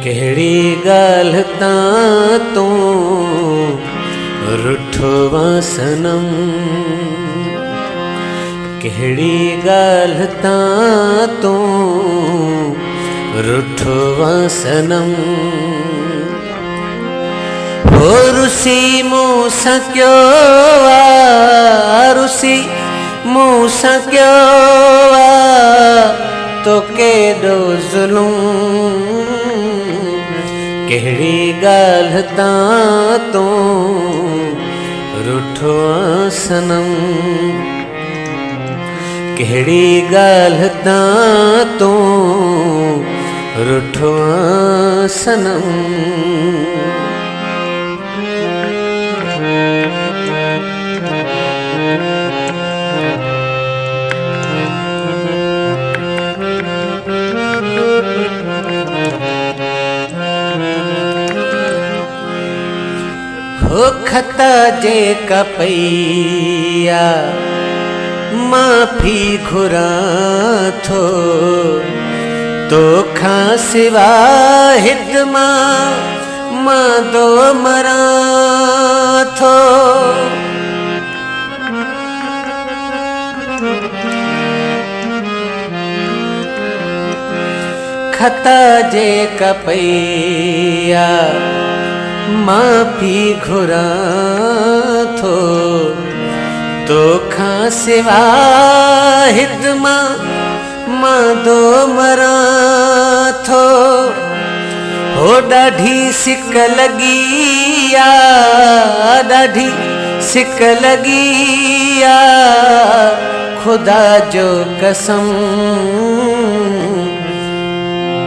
केड़ी गल तां तू रुठवा सनम, केड़ी गल तां तू रुठवा सनम। हो रुसी मूसा क्यों रुसी मूसा क्यों तो केडो जुलूम, केड़ी गल तां तू रुठवा सनम, केड़ी गल तां तू रुठवा सनम। हो खता जे कपैया माफी घुरा थो, तो खा सिवा हिदमा मां दो मरा थो। खता जे कपैया माफी घुरा थो, तो खा सिवा हिदमा मां दो मरा थो। हो ॾाढी सिक लगी ॾाढी सिक लगी खुदा जो कसम,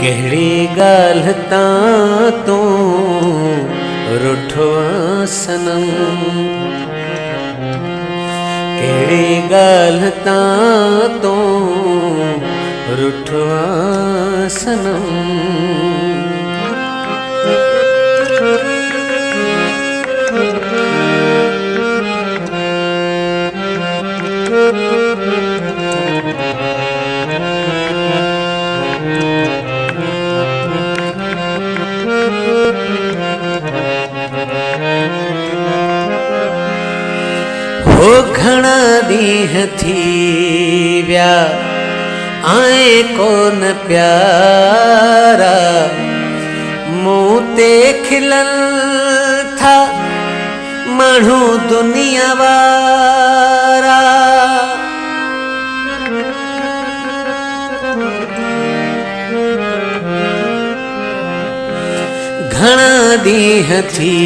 केड़ी गल तां तू रुठवा सनम, केड़ी गल तां तू रुठवा सनम। हो घणा दीह थी व्या आए कोन प्यारा, मुँह ते खिलल था माण्हू दुनिया वारा। घणा दीह थी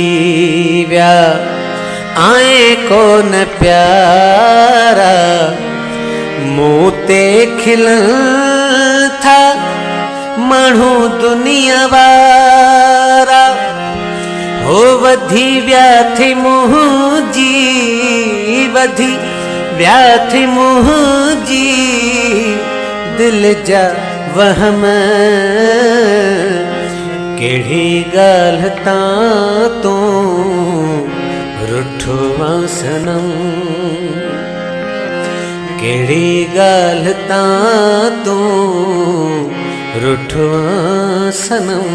व्या आए कोन प्यारा, मुँह ते खिलल था माण्हू दुनिया वारा। हो वधी व्या थी मुंहिंजी वधी व्या थी मुंहिंजी दिल जा वहम, केड़ी गल तां तू रुठवा सनम, केड़ी गल तां तू रुठवा सनम।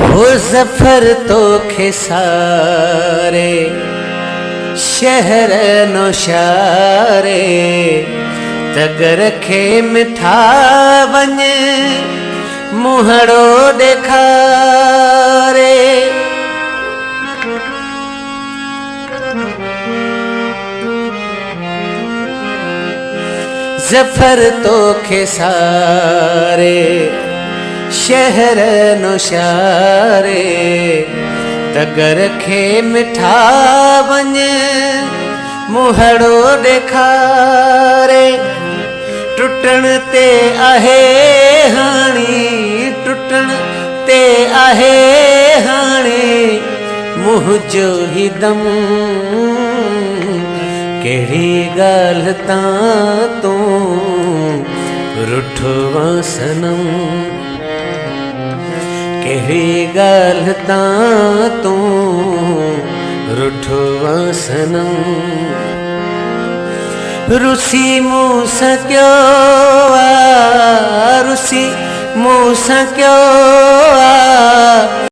हो ज़फ़र तो खेसारे शहर नौशारे, तगर खे मिठा वञे मुहड़ो ॾेखारे। ज़फ़र तो खेसारे शहर नौशारे, तगर खे मिठा वञे मुहड़ो ॾेखारे। टुटण ते आहे हाणी टुटण ते आहे हाणे मुंहिंजो ही दम, केड़ी गल तां तू रुठवा सनम, केड़ी गल तां तू रुठवा सनम। रुसी मूसा क्यों आ, रुसी मूसा क्यों आ,